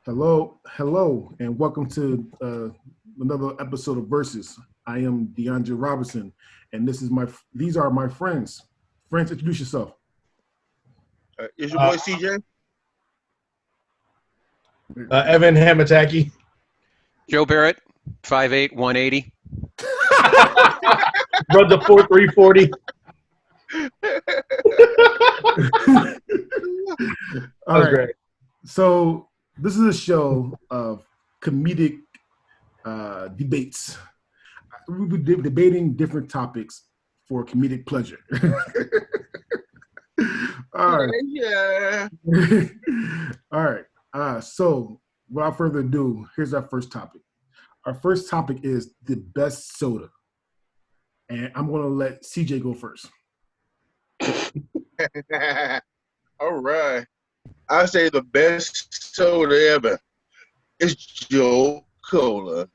Hello, and welcome to another episode of Versus. I am DeAndre Robinson, and these are my friends. Friends, introduce yourself. It's your boy CJ. Evan Hamataki. Joe Barrett, 5'8", 180. Runs a 4.340. All right. Great. So this is a show of comedic debates. We'll be debating different topics for comedic pleasure. All right. Yeah. All right. So without further ado, here's our first topic. Our first topic is the best soda. And I'm going to let CJ go first. All right. I say the best soda ever is Joe Cola.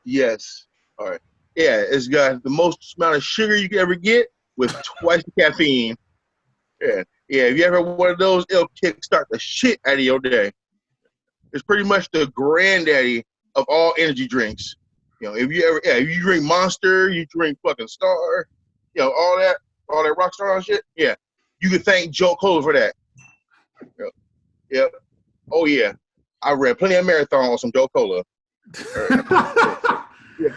Yes. All right. Yeah, it's got the most amount of sugar you can ever get with twice the caffeine. Yeah. If you ever one of those, it'll kickstart the shit out of your day. It's pretty much the granddaddy of all energy drinks. If you drink Monster, you drink fucking Star, all that Rockstar shit. Yeah, you can thank Joe Cola for that. Yep. Oh yeah, I read plenty of marathons on some Joe Cola. CJ,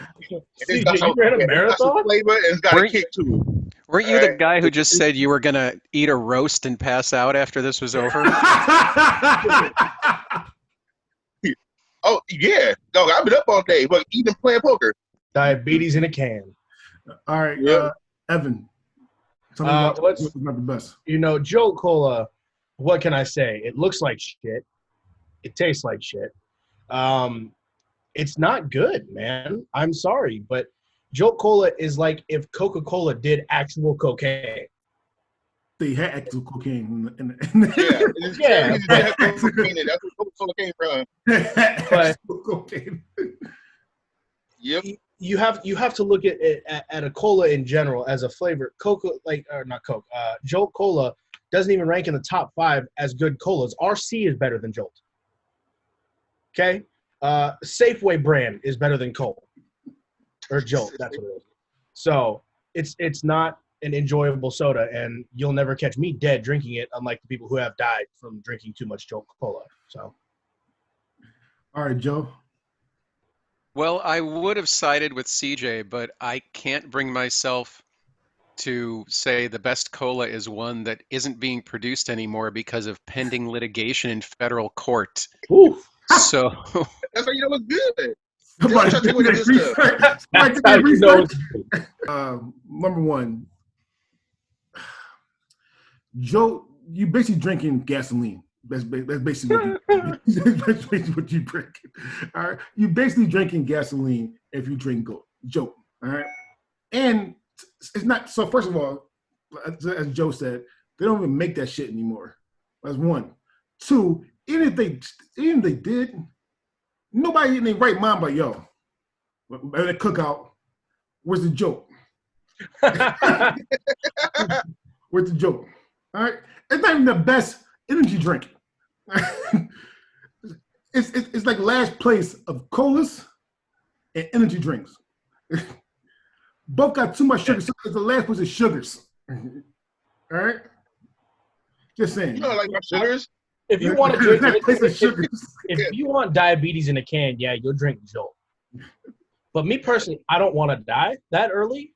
you ran a marathon? Flavor and it's got a kick to it. Weren't you the guy who just said you were going to eat a roast and pass out after this was over? Oh, yeah. Dog, I've been up all day, but eating and playing poker. Diabetes in a can. All right, Evan. Tell me what's not the best. Joe Cola, what can I say? It looks like shit. It tastes like shit. It's not good, man. I'm sorry, but Joe Cola is like if Coca-Cola did actual cocaine. They had actual cocaine. Yeah. That's where Coca-Cola came from. But cocaine. Yep. You have to look at a cola in general as a flavor. Jolt Cola doesn't even rank in the top 5 as good colas. RC is better than Jolt. Okay? Safeway brand is better than Cola. Or Jolt, that's what it is. So it's not an enjoyable soda, and you'll never catch me dead drinking it, unlike the people who have died from drinking too much Jolt Cola. So, all right, Joe. Well, I would have sided with CJ, but I can't bring myself to say the best cola is one that isn't being produced anymore because of pending litigation in federal court. Ooh. So that's why you know it's good. Number one, Joe, you basically drinking gasoline. That's basically what you drink. All right, you basically drinking gasoline if you drink Joe. All right, and it's not. So first of all, as Joe said, they don't even make that shit anymore. That's one. Two, even if they did. Nobody in their right mind, but yo, at the cookout, where's the joke? Where's the joke? All right, it's not even the best energy drink. it's like last place of colas and energy drinks. Both got too much sugar, so it's the last place of sugars. All right, just saying. You don't like my sugars? If you want to drink, if you want diabetes in a can, yeah, you'll drink Jolt. But me personally, I don't want to die that early.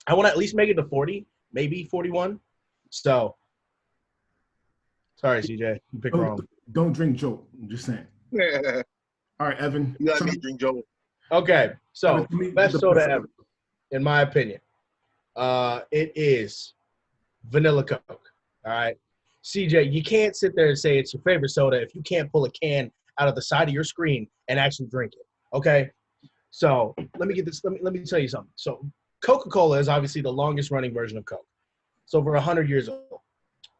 I want to at least make it to 40, maybe 41. So, sorry, CJ, you picked wrong. Don't drink Jolt. I'm just saying. All right, Evan. You gotta drink Jolt. Okay, so best soda ever, in my opinion. It is vanilla Coke. All right. CJ, you can't sit there and say it's your favorite soda if you can't pull a can out of the side of your screen and actually drink it. Okay? So let me tell you something. So Coca-Cola is obviously the longest running version of Coke. It's over 100 years old.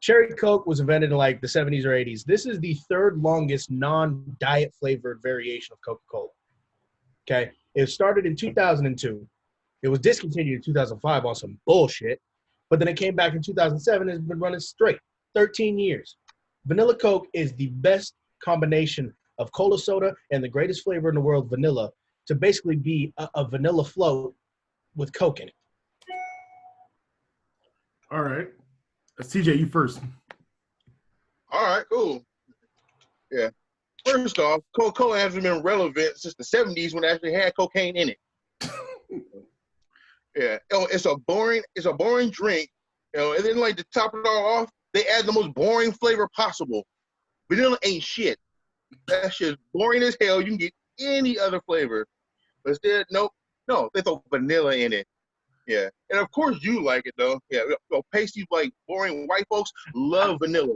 Cherry Coke was invented in like the 70s or 80s. This is the third longest non-diet flavored variation of Coca-Cola. Okay? It started in 2002. It was discontinued in 2005 on some bullshit. But then it came back in 2007 and has been running straight. 13 years. Vanilla Coke is the best combination of cola soda and the greatest flavor in the world, vanilla, to basically be a vanilla float with Coke in it. All right. CJ, you first. All right, cool. Yeah. First off, Coca-Cola hasn't been relevant since the 70s when it actually had cocaine in it. Yeah. It's a boring drink. And then like to top it all off, they add the most boring flavor possible. Vanilla ain't shit. That shit's boring as hell. You can get any other flavor. But instead, nope. No, they throw vanilla in it. Yeah. And of course you like it though. Yeah. Pasty like boring white folks love vanilla.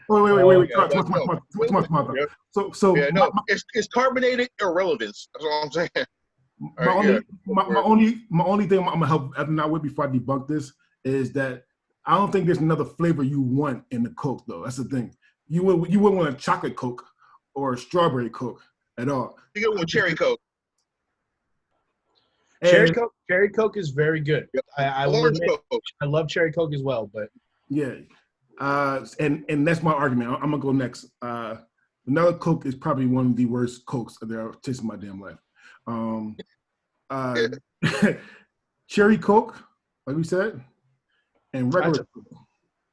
Wait. Yeah. So yeah, no, it's carbonated irrelevance. That's all I'm saying. My only thing I'm gonna help Evan out with before I debunk this is that I don't think there's another flavor you want in the Coke though. That's the thing. You wouldn't want a chocolate Coke or a strawberry Coke at all. You get one cherry Coke. Cherry Coke is very good. Yep. I will admit, I love cherry Coke as well, but yeah. And that's my argument. I'm gonna go next. Vanilla Coke is probably one of the worst Cokes that I've tasted in my damn life. Cherry Coke, like we said, and regular Coke.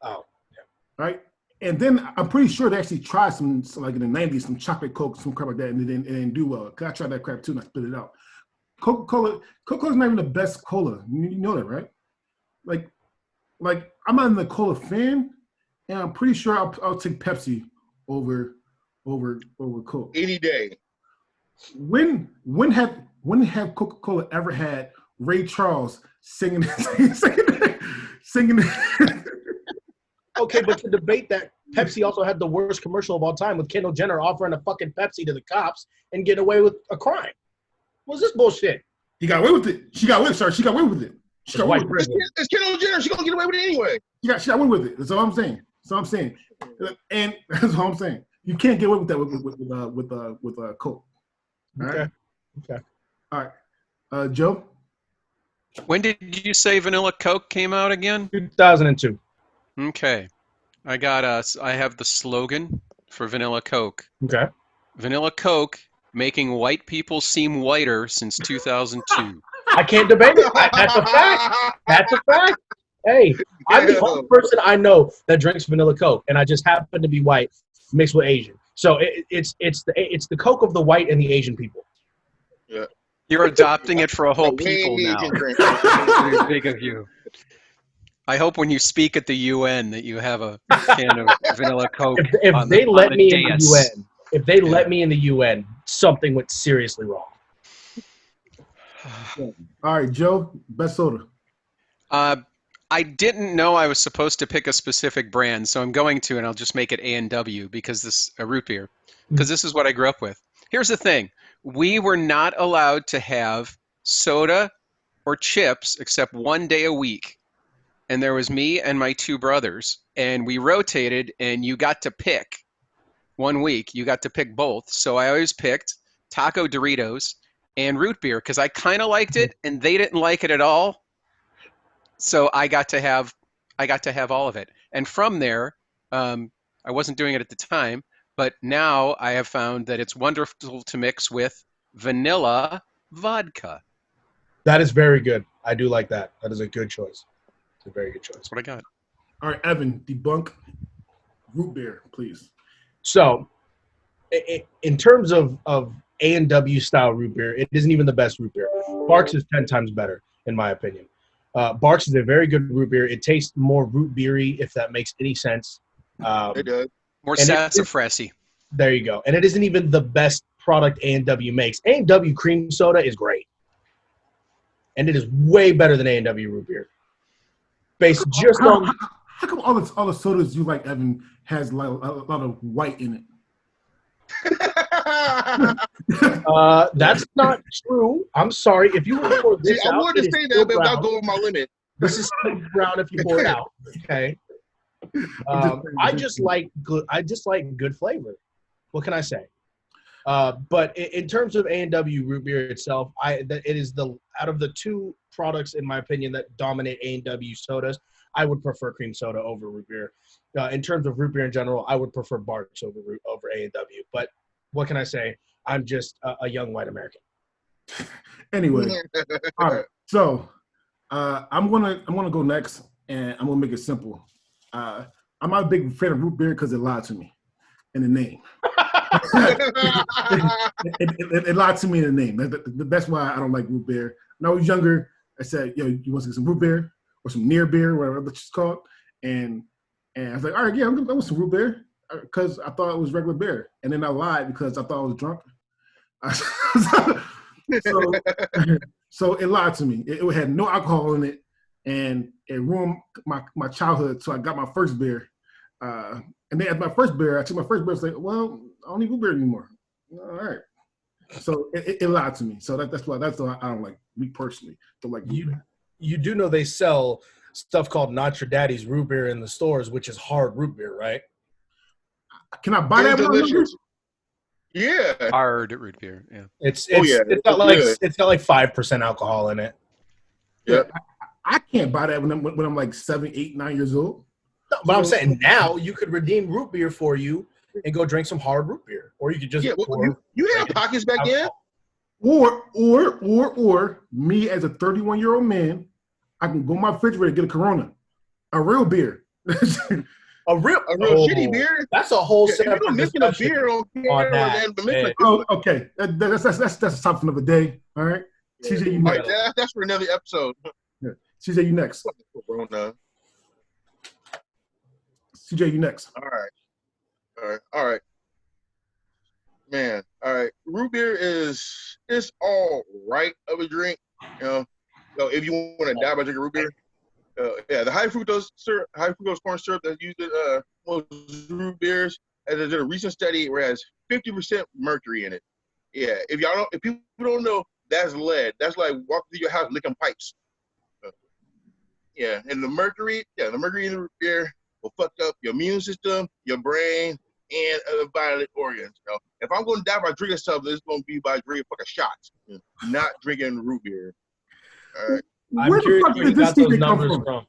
Oh, yeah. Right? And then I'm pretty sure they actually tried some like in the 90s, some chocolate Coke, some crap like that, and it didn't do well. Cause I tried that crap too and I spit it out. Coca-Cola's not even the best cola. You know that, right? Like I'm not a cola fan, and I'm pretty sure I'll take Pepsi over Coke any day. When have Coca-Cola ever had Ray Charles singing? Okay, but to debate that, Pepsi also had the worst commercial of all time with Kendall Jenner offering a fucking Pepsi to the cops and getting away with a crime. What's this bullshit? He got away with it. She got away with it. She got away with it. It's Kendall Jenner. She's gonna get away with it anyway. She got away with it. That's all I'm saying. And that's all I'm saying. You can't get away with that with Coke. All right. Okay. All right. Joe? When did you say Vanilla Coke came out again? 2002. Okay. I have the slogan for Vanilla Coke. Okay. Vanilla Coke, making white people seem whiter since 2002. I can't debate it. That's a fact. That's a fact. Hey, I'm the only person I know that drinks Vanilla Coke, and I just happen to be white mixed with Asian. So it's the Coke of the white and the Asian people. Yeah. You're adopting it for a whole people now. Very big of you. I hope when you speak at the UN that you have a can of Vanilla Coke. If they let me in the UN, let me in the UN, something went seriously wrong. All right, Joe, best soda. I didn't know I was supposed to pick a specific brand, so I'm going to, and I'll just make it A&W because this root beer, because this is what I grew up with. Here's the thing: we were not allowed to have soda or chips except one day a week, and there was me and my two brothers, and we rotated, and you got to pick. 1 week, you got to pick both. So I always picked Taco Doritos and root beer because I kind of liked it, and they didn't like it at all. So I got to have all of it. And from there, I wasn't doing it at the time, but now I have found that it's wonderful to mix with vanilla vodka. That is very good. I do like that. That is a good choice. It's a very good choice. That's what I got. All right, Evan, debunk root beer, please. So, in terms of A&W style root beer, it isn't even the best root beer. Barks is 10 times better, in my opinion. Barks is a very good root beer. It tastes more root beery, if that makes any sense. It does. More sassafressy. There you go. And it isn't even the best product A&W makes. A&W cream soda is great. And it is way better than A&W root beer. Based just on... How come all the sodas you like, Evan, has like a lot of white in it? That's not true. I'm sorry. If you would pour this out, I wanted to say that, but I'll go over my limit. This is still brown if you pour it out. Okay. I just like good flavor. What can I say? But in terms of A&W root beer itself, it is out of the two products, in my opinion, that dominate A&W sodas. I would prefer cream soda over root beer. In terms of root beer in general, I would prefer Barks over A&W. But what can I say? I'm just a young white American. Anyway, all right. So I'm gonna go next, and I'm gonna make it simple. I'm not a big fan of root beer because it lied to me in the name. it lied to me in the name. That's why I don't like root beer. When I was younger, I said, "Yo, you want to get some root beer or some near beer, whatever it's called?" And I was like, "All right, yeah, I want some root beer," because I thought it was regular beer, and then I lied because I thought I was drunk. So it lied to me. It had no alcohol in it, and it ruined my childhood. So I got my first beer, and then at my first beer, I took my first beer. I was like, well, I don't need root beer anymore. All right. So it lied to me. So that's why I don't like, me personally don't like root beer. You do know they sell stuff called Not Your Daddy's root beer in the stores, which is hard root beer, right? Can I buy that? Delicious. Yeah. Hard root beer. Yeah. It's got like 5% alcohol in it. Yeah. I can't buy that when I'm like 7, 8, 9 years old. No, but I'm saying now you could redeem root beer for you and go drink some hard root beer, or you could just you had pockets back then. Or me as a 31-year-old man, I can go in my refrigerator and get a Corona, a real beer. A real shitty beer. That's a whole separate missing a beer on that. Oh, okay. That's something of a day. All right. Yeah. CJ, you next. That's for another episode. Yeah. CJ, you next. CJ, you next. All right. Man, all right. Root beer is all right of a drink. So if you want to die by drinking root beer, the high fructose corn syrup that's used in most root beers, and there's a recent study where it has 50% mercury in it. Yeah, if people don't know, that's lead. That's like walking through your house licking pipes. And the mercury in the root beer will fuck up your immune system, your brain, and other bodily organs. If I'm going to die by drinking something, it's going to be by drinking fucking shots, not drinking root beer. All right. I'm curious where you got those numbers from.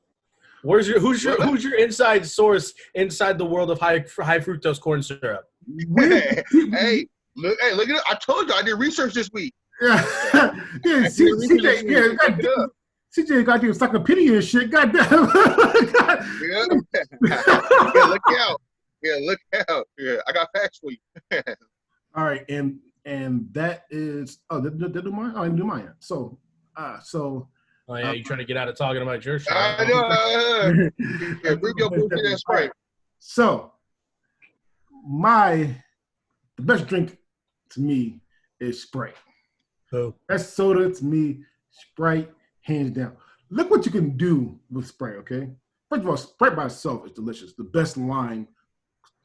Who's your inside source inside the world of high fructose corn syrup? Hey, look at it. I told you I did research this week. CJ got the encyclopedia and shit. Goddamn. Look out. Look out. Yeah, I got facts for you. All right, and that is did do mine? Oh, I didn't do mine. So. Oh yeah, you trying to get out of talking about your show? I know. Bring your bullshit and Sprite. So, the best drink to me is Sprite. Oh. Best soda to me, Sprite, hands down. Look what you can do with Sprite. Okay, first of all, Sprite by itself is delicious. The best lime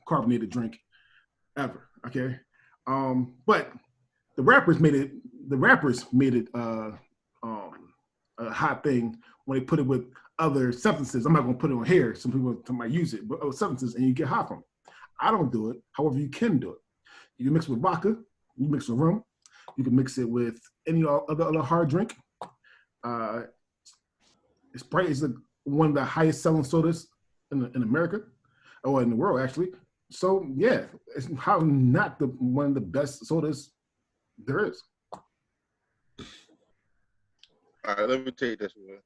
carbonated drink ever. Okay, but the rappers made it. A hot thing when they put it with other substances. I'm not going to put it on here. Some people might use it, but other substances, and you get high from it. I don't do it. However, you can do it. You can mix it with vodka. You can mix it with rum. You can mix it with any other hard drink. Sprite is one of the highest selling sodas in America, or in the world, actually. So, yeah, it's not one of the best sodas there is. All right, let me take this one.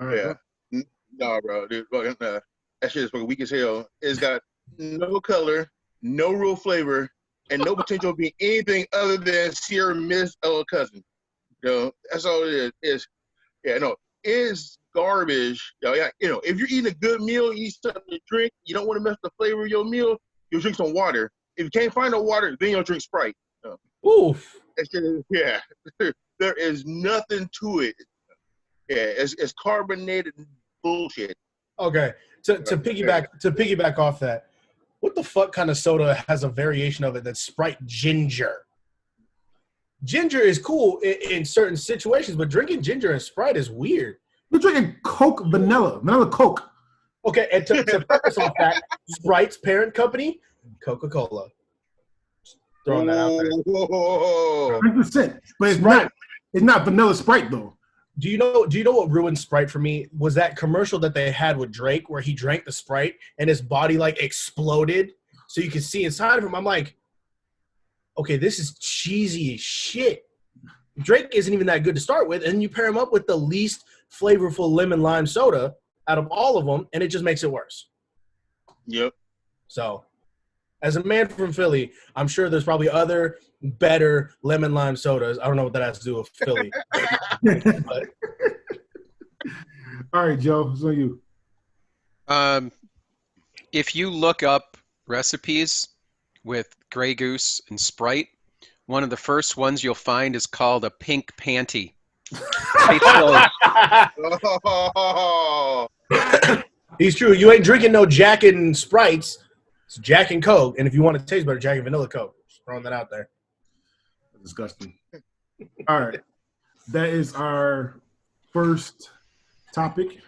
All right, yeah. No, bro. Dude, that shit is fucking weak as hell. It's got no color, no real flavor, and no potential of being anything other than Sierra Mist cousin. That's all it is. It's garbage. If you're eating a good meal, you eat something to drink, you don't want to mess the flavor of your meal, you'll drink some water. If you can't find no water, then you'll drink Sprite. Oof. Yeah. There is nothing to it. Yeah, it's carbonated bullshit. Okay. To piggyback off that, what the fuck kind of soda has a variation of it that's Sprite ginger? Ginger is cool in certain situations, but drinking ginger and Sprite is weird. You're drinking Coke vanilla Coke. Okay, and to preface off that, Sprite's parent company, Coca-Cola. Just throwing that out there. 100%. But it's not vanilla Sprite though. Do you know what ruined Sprite for me? Was that commercial that they had with Drake where he drank the Sprite and his body like exploded so you could see inside of him. I'm like, okay, this is cheesy as shit. Drake isn't even that good to start with, and you pair him up with the least flavorful lemon lime soda out of all of them, and it just makes it worse. Yep. So, as a man from Philly, I'm sure there's probably other better lemon lime sodas. I don't know what that has to do with Philly. But. All right, Joe, it's on you. If you look up recipes with Grey Goose and Sprite, one of the first ones you'll find is called a pink panty. Oh, He's true. You ain't drinking no Jack and Sprites. It's Jack and Coke. And if you want to taste better, Jack and Vanilla Coke. Just throwing that out there. Disgusting. All right. That is our first topic